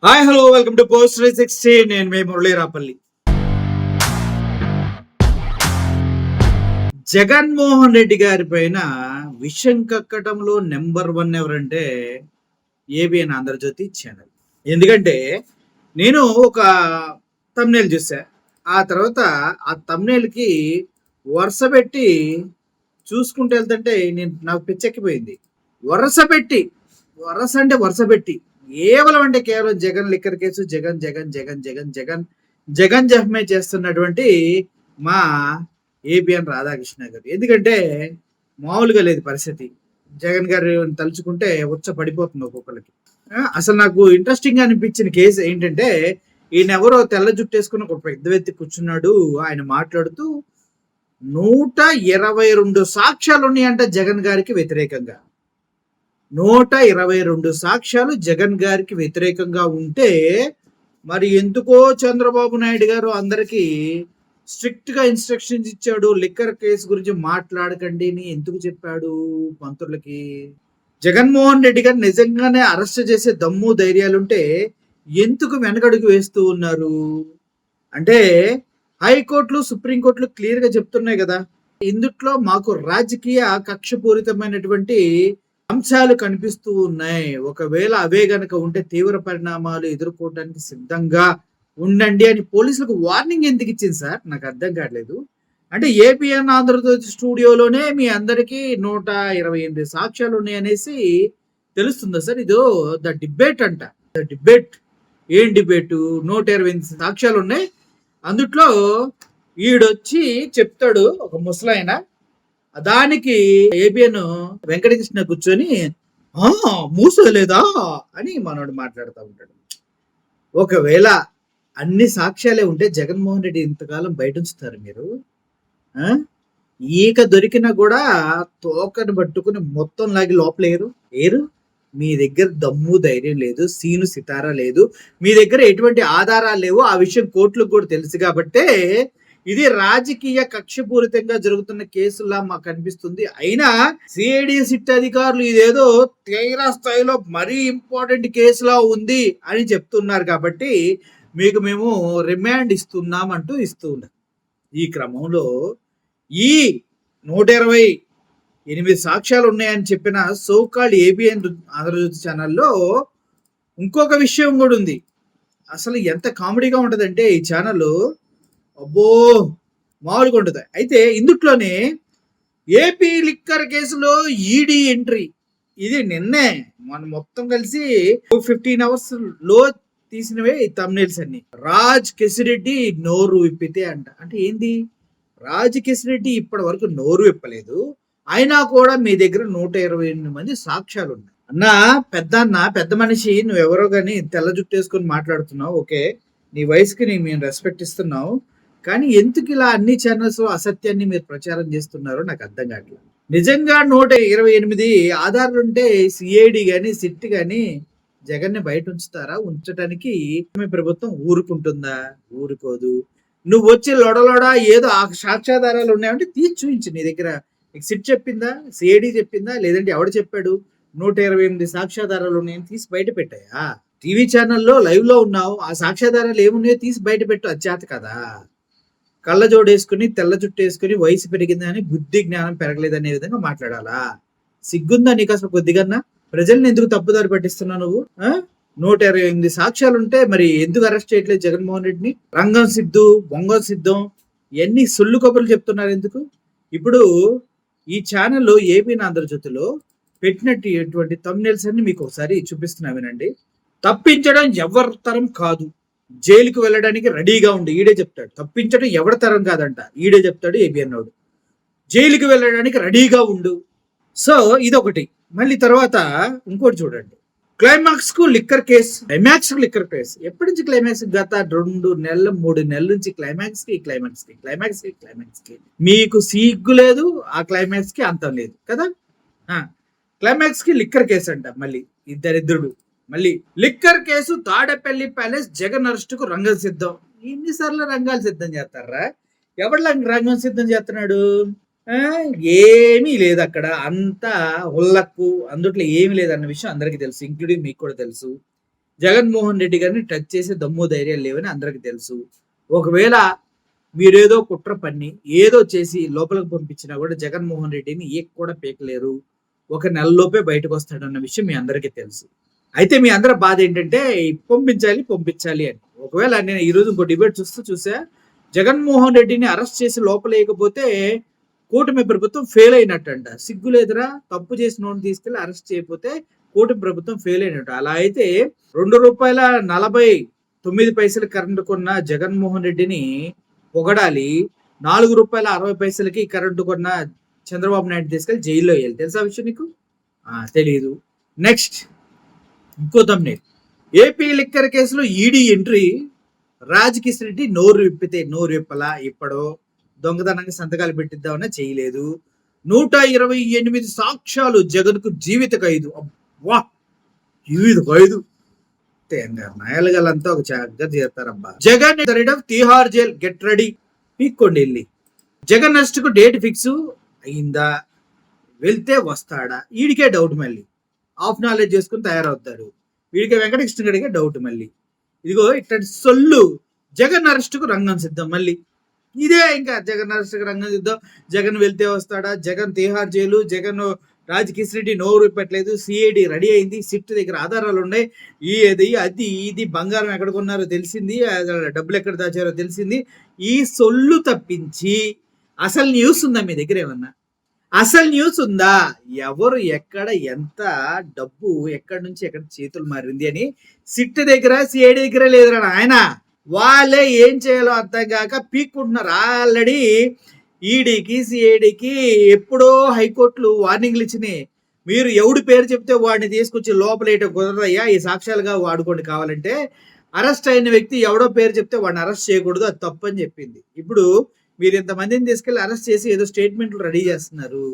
Hi hello welcome to post 360. నేను మీ మురళీరాపల్లి. జగన్మోహన్ రెడ్డి గారి పైన విషం కక్కటంలో నెంబర్ 1 ఎవరంటే ఏబిఎన్ ఆంధ్రజ్యోతి ఛానల్. ఎందుకంటే నేను ఒక థంబ్నెయిల్ చూసా. ఆ తర్వాత ఆ థంబ్నెయిల్‌కి వరుస పెట్టి చూసుకుంటూ వెళ్తుంటే నాకు పిచ్చెక్కిపోయింది. వరుస పెట్టి కేవలం జగన్ లిక్కర్ కేసు జగన్ జగన్ జగన్ జగన్ జగన్ జగన్ జహ్మే చేస్తున్నటువంటి మా ఏబిఎన్ రాధాకృష్ణ గారు. ఎందుకంటే మామూలుగా లేదు పరిస్థితి. జగన్ గారు తలుచుకుంటే ఉచ్చ పడిపోతుంది ఒక్కొక్కరికి. అసలు నాకు ఇంట్రెస్టింగ్ గా అనిపించిన కేసు ఏంటంటే, ఈయన ఎవరో తెల్ల జుట్టు వేసుకుని ఒక పెద్ద వ్యక్తి కూర్చున్నాడు. ఆయన మాట్లాడుతూ 122 సాక్ష్యాలు ఉన్నాయంట జగన్ గారికి వ్యతిరేకంగా. 122 సాక్ష్యాలు జగన్ గారికి వ్యతిరేకంగా ఉంటే మరి ఎందుకో చంద్రబాబు నాయుడు గారు అందరికి స్ట్రిక్ట్ గా ఇన్స్ట్రక్షన్స్ ఇచ్చాడు. లిక్కర్ కేసు గురించి మాట్లాడకండి అని ఎందుకు చెప్పాడు మంత్రులకి? జగన్మోహన్ రెడ్డి గారు నిజంగానే అరెస్ట్ చేసే దమ్ము ధైర్యాలుంటే ఎందుకు వెనకడుగు వేస్తూ ఉన్నారు? అంటే హైకోర్టులు సుప్రీంకోర్టులు క్లియర్ గా చెప్తున్నాయి కదా, ఇందుట్లో మాకు రాజకీయ కక్షపూరితమైనటువంటి అంశాలు కనిపిస్తూ ఉన్నాయి. ఒకవేళ అవే గనక ఉంటే తీవ్ర పరిణామాలు ఎదుర్కోవడానికి సిద్ధంగా ఉండండి అని పోలీసులకు వార్నింగ్ ఎందుకు ఇచ్చింది సార్? నాకు అర్థం కావట్లేదు. అంటే ఏపీఎన్ ఆంధ్రజ్యోతి స్టూడియోలోనే మీ అందరికీ 128 సాక్ష్యాలు ఉన్నాయనేసి తెలుస్తుందా సార్? ఇదో ద డిబేట్ అంట. ద డిబేట్ ఏం డిబేటు? 128 సాక్ష్యాలు ఉన్నాయి. అందుట్లో ఈడొచ్చి చెప్తాడు ఒక ముసలాయన, దానికి ఏబిఎన్ వెంకటకృష్ణ కూర్చొని మూసలేదా అని మనోడు మాట్లాడుతూ ఉంటాడు. ఒకవేళ అన్ని సాక్ష్యాలే ఉంటే జగన్మోహన్ రెడ్డి ఇంతకాలం బయట ఉంచుతారు మీరు? ఈక దొరికినా కూడా తోకను పట్టుకుని మొత్తం లాగి లోపలేరు ఏరు. మీ దగ్గర దమ్ము ధైర్యం లేదు, సీను సితారా లేదు, మీ దగ్గర ఎటువంటి ఆధారాలు లేవు. ఆ విషయం కోర్టులకు కూడా తెలుసు కాబట్టే ఇది రాజకీయ కక్షపూరితంగా జరుగుతున్న కేసులా మాకు అనిపిస్తుంది. అయినా సిఐడి సిట్ అధికారులు ఇదేదో తీరా స్థాయిలో మరీ ఇంపార్టెంట్ కేసులా ఉంది అని చెప్తున్నారు కాబట్టి మీకు మేము రిమాండ్ ఇస్తున్నాం అంటూ ఇస్తూ ఉన్నారు. ఈ క్రమంలో ఈ 128 సాక్ష్యాలు ఉన్నాయని చెప్పిన సోకాల్డ్ ఏబిఎన్ ఆంధ్రజ్యోతి ఛానల్లో ఇంకొక విషయం కూడా ఉంది. అసలు ఎంత కామెడీగా ఉంటదంటే ఈ ఛానల్, అబ్బో మామూలుగా ఉంటుంది. అయితే ఇందుట్లోనే ఏపీ లిక్కర్ కేసులో ఈడీ ఎంట్రీ, ఇది నిన్నే మనం మొత్తం కలిసి 15 hours లో తీసినవే ఈ థంబ్నెయిల్స్ అన్ని. రాజ్ కెసిరెడ్డి నోరు విప్పితే అంట. అంటే ఏంది? రాజ్ కెసిరెడ్డి ఇప్పటి వరకు నోరు విప్పలేదు, అయినా కూడా మీ దగ్గర 128 మంది సాక్ష్యాలు ఉన్నాయి. పెద్ద మనిషి, నువ్వెవరో కానీ తెల్ల జుట్టు వేసుకొని మాట్లాడుతున్నావు. ఓకే, నీ వయసుకి మేము రెస్పెక్ట్ ఇస్తున్నావు, కానీ ఎందుకు ఇలా అన్ని ఛానల్స్ అసత్యాన్ని మీరు ప్రచారం చేస్తున్నారో నాకు అర్థం కావట్లేదు. నిజంగా 128 ఆధారాలు ఉంటే సిఐడి గాని సిట్ గాని జగన్ని బయట ఉంచుతారా? ఉంచడానికి ప్రభుత్వం ఊరుకుంటుందా? ఊరుకోదు. నువ్వు వచ్చి లొడలోడా ఏదో ఆ సాక్ష్యాధారాలు ఉన్నాయంటే తీసి చూపించు. నీ దగ్గర సిట్ చెప్పిందా, సిఐడి చెప్పిందా, లేదంటే ఎవడు చెప్పాడు 128 సాక్ష్యాధారాలు ఉన్నాయని తీసి బయట పెట్టాయా? టీవీ ఛానల్లో లైవ్ లో ఉన్నావు, ఆ సాక్ష్యాధారాలు ఏమున్నాయో తీసి బయట పెట్టు. అచ్చేత కదా కళ్ళ జోడేసుకుని తెల్ల జుట్టు వేసుకుని వయసు పెరిగిందని బుద్ధి జ్ఞానం పెరగలేదనే విధంగా మాట్లాడాలా? సిగ్గుందా నీకు అసలు కొద్దిగన్నా? ప్రజల్ని ఎందుకు తప్పుదారి పట్టిస్తున్నావు నువ్వు? 128 సాక్ష్యాలు ఉంటే మరి ఎందుకు అరెస్ట్ చేయట్లేదు జగన్మోహన్ రెడ్డిని? రంగం సిద్ధు, బొంగం సిద్ధం ఇవన్నీ సొల్లు కబుర్లు చెప్తున్నారు ఎందుకు? ఇప్పుడు ఈ ఛానల్లో ఏపీ ఆంధ్రజ్యోతిలో పెట్టినటువంటి థంబ్నెయిల్స్ అన్ని మీకు ఒకసారి చూపిస్తున్నా వినండి. తప్పించడం ఎవరి తరం కాదు, జైలుకు వెళ్ళడానికి రెడీగా ఉండి ఈడే చెప్తాడు. తప్పించడం ఎవరి తరం కాదంట, ఈడే చెప్తాడు ఏబిఎన్ వాడు. జైలుకి వెళ్ళడానికి రెడీగా ఉండు. సో ఇదొకటి. మళ్ళీ తర్వాత ఇంకోటి చూడండి, క్లైమాక్స్ కు లిక్కర్ కేసు. ఎప్పటి నుంచి క్లైమాక్స్? గత 2 నెలలు 3 నెలల నుంచి క్లైమాక్స్ కి మీకు సిగ్గు లేదు, ఆ క్లైమాక్స్ కి అంతం లేదు కదా. క్లైమాక్స్ కి లిక్కర్ కేసు అంట. మళ్ళీ ఇద్దరిద్దరుడు మళ్ళీ liquor case, Tadepalli palace, Jagan arrest కు రంగం సిద్ధం. ఎన్నిసార్లు రంగాలు సిద్ధం చేస్తారా? ఎవరి రంగం సిద్ధం చేస్తున్నాడు? ఏమీ లేదు అక్కడ, అంతా హుల్లక్కు, అందుట్లో ఏమీ లేదు అన్న విషయం అందరికీ తెలుసు, ఇంక్లూడింగ్ మీకు కూడా తెలుసు. జగన్మోహన్ రెడ్డి గారిని టచ్ చేసే దమ్ము ధైర్యం లేవని అందరికి తెలుసు. ఒకవేళ మీరేదో కుట్ర పన్ని ఏదో చేసి లోపలికి పంపించినా కూడా జగన్మోహన్ రెడ్డిని కూడా పీకలేరు. ఒక నెలలోపే బయటకు వస్తాడన్న విషయం మీ అందరికీ తెలుసు. అయితే మీ అందరి బాధ ఏంటంటే పంపించాలి అని. ఒకవేళ నేను ఈరోజు ఇంకో డిబేట్ చూసా, జగన్మోహన్ రెడ్డిని అరెస్ట్ చేసి లోపలేయకపోతే కూటమి ప్రభుత్వం ఫెయిల్ అయినట్టంట. సిగ్గులేదురా, తప్పు చేసిన తీసుకెళ్లి అరెస్ట్ చేయకపోతే కూటమి ప్రభుత్వం ఫెయిల్ అయినట్టు. అలా అయితే ₹2.49 కరెంటు కొన్న జగన్మోహన్ రెడ్డిని పొగడాలి, ₹4.60 కరెంటు కొన్న చంద్రబాబు నాయుడు తీసుకెళ్లి జైల్లో వేయాలి. తెలుసా విషయం నీకు? తెలీదు. నెక్స్ట్ ఇంకో తమ్ముడు, ఏపీ లిక్కర్ కేసులో ఈడీ ఎంట్రీ, రాజకిషన్ రెడ్డి నోరు విప్పలా ఇప్పడో దొంగతనంగా సంతకాలు పెట్టిద్దామన్నా చేయలేదు. 128 సాక్ష్యాలు, జగన్ కు జీవిత ఖైదు. అబ్బా, జీవిత ఖైదు. నాయలుగలంతా ఒక చక్కగా చేస్తారబ్బా. Jagan Tihar jail get ready, పీక్కోండి వెళ్ళి. జగన్ నెక్స్ట్ కు డేట్ ఫిక్స్ అయిందా, వెళ్తే వస్తాడా? ఈడికే డౌట్. మళ్ళీ ఆఫ్ నాలెడ్జ్ చేసుకుని తయారవుతాడు. వీడికి వెంకటకృష్ణ గడికే డౌట్. మళ్ళీ ఇదిగో ఇట్లాంటి సొల్లు. జగన్ అరెస్ట్ కు రంగం సిద్ధం. మళ్ళీ ఇదే ఇంకా జగన్ అరెస్ట్ కు రంగం సిద్ధం. జగన్ వెళ్తే వస్తాడా, జగన్ తిహార్ జైలు, జగన్ రాజకిషన్ రెడ్డి నోరు పెట్టలేదు, సిఐడి రెడీ అయింది, సిట్ దగ్గర ఆధారాలు ఉన్నాయి, ఇది బంగారం ఎక్కడ కొన్నారో తెలిసింది, డబ్బులు ఎక్కడ దాచారో తెలిసింది. ఈ సొల్లు తప్పించి అసలు న్యూస్ ఉందా మీ దగ్గర? ఏమన్నా అసలు న్యూస్ ఉందా? ఎవరు ఎక్కడ ఎంత డబ్బు ఎక్కడి నుంచి ఎక్కడ చేతులు మారింది అని సిట్ దగ్గర సిఐడి దగ్గర లేదురా ఆయన. వాళ్ళే ఏం చేయాలో అర్థం కాక పీక్కుంటున్నారు. ఆల్రెడీ ఈడీకి సిఐడికి ఎప్పుడో హైకోర్టులు వార్నింగ్లు ఇచ్చినాయి. మీరు ఎవడి పేరు చెప్తే వాడిని తీసుకొచ్చి లోపలేయటం కుదరదయ్యా, ఈ సాక్ష్యాలుగా వాడుకోండి కావాలంటే. అరెస్ట్ అయిన వ్యక్తి ఎవడో పేరు చెప్తే వాడిని అరెస్ట్ చేయకూడదు, అది తప్పు అని చెప్పింది. ఇప్పుడు మీరు ఇంతమందిని తీసుకెళ్లి అరెస్ట్ చేసి ఏదో స్టేట్మెంట్లు రెడీ చేస్తున్నారు.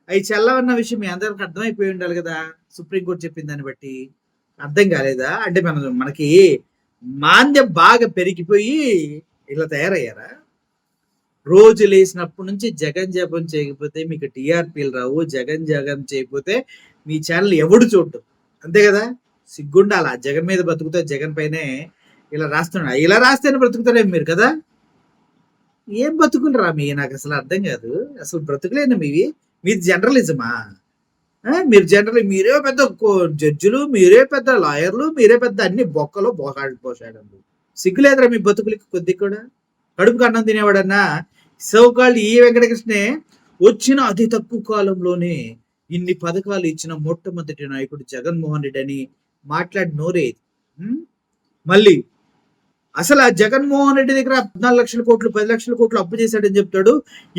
అవి చల్లవన్న విషయం మీ అందరికి అర్థమైపోయి ఉండాలి కదా. సుప్రీంకోర్టు చెప్పిన దాన్ని బట్టి అర్థం కాలేదా? అంటే మనకి మాంద్యం బాగా పెరిగిపోయి ఇలా తయారయ్యారా? రోజు లేసినప్పటి నుంచి జగన్ జపం చేయకపోతే మీకు టీఆర్పీలు రావు, జగన్ చేయకపోతే మీ ఛానల్ ఎవడు చూడటం. అంతే కదా, సిగ్గుండాలి. ఆ జగన్ మీద బతుకుతా, జగన్ పైనే ఇలా రాస్తున్నాడు. ఇలా రాస్తేనే బ్రతుకుతారేమో మీరు కదా. ఏం బతుకులు రా మీ, నాకు అసలు అర్థం కాదు. అసలు బ్రతుకులేనా మీది జర్నలిజమా? మీరే పెద్ద జడ్జిలు, మీరే పెద్ద లాయర్లు, మీరే పెద్ద అన్ని బొక్కలో పోసాడు. సిగ్గులేదురా మీ బతుకులకి కొద్ది కూడా? కడుపుకు అన్నం తినేవాడన్నా సోకాల్డ్ ఈ వెంకటకృష్ణే వచ్చిన అతి తక్కువ కాలంలోనే ఇన్ని పథకాలు ఇచ్చిన మొట్టమొదటి నాయకుడు జగన్మోహన్ రెడ్డి అని మాట్లాడి నోరేది. మళ్ళీ అసలు ఆ జగన్మోహన్ రెడ్డి దగ్గర 14 లక్షల కోట్లు 10 లక్షల కోట్లు అప్పు చేశాడని చెప్తాడు.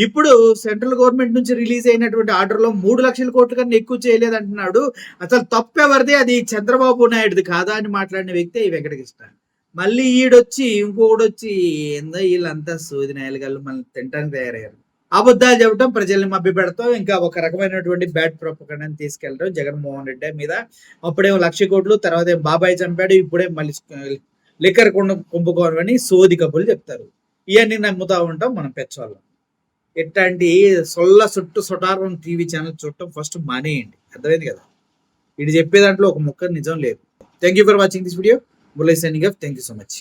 ఇప్పుడు సెంట్రల్ గవర్నమెంట్ నుంచి రిలీజ్ అయినటువంటి ఆర్డర్లో 3 లక్షల కోట్ల కన్నా ఎక్కువ చేయలేదంటున్నాడు. అసలు తప్పెవరిది? అది చంద్రబాబు నాయుడుది కాదా అని మాట్లాడిన వ్యక్తి ఈ వెంకటకృష్ణ. మళ్ళీ ఇంకోడొచ్చి ఏందో వీళ్ళంతా సోది నాయలుగాళ్ళు మనల్ని తింటానికి తయారయ్యారు. అబద్ధాలు చెప్పడం, ప్రజల్ని మభ్య పెడతాం, ఇంకా ఒక రకమైనటువంటి బ్యాడ్ ప్రొపగండాని తీసుకెళ్ళడం జగన్మోహన్ రెడ్డి మీద. అప్పుడేమో 1,00,000 కోట్లు, తర్వాత ఏం బాబాయ్ చంపాడు, ఇప్పుడే మళ్ళీ లిక్కర్ కుంభకోణం అని సోది కబుర్లు చెప్తారు. ఇవన్నీ నమ్ముతా ఉంటాం మనం పెచ్చోళ్ళం. ఇట్లాంటి సొల్ల చుట్టూ సొటారం టీవీ ఛానల్ చూడటం ఫస్ట్ మానేయండి. అర్థమైంది కదా? ఇది చెప్పే దాంట్లో ఒక ముక్క నిజం లేదు. Thank you for watching this video. Mulai signing off. Thank you so much.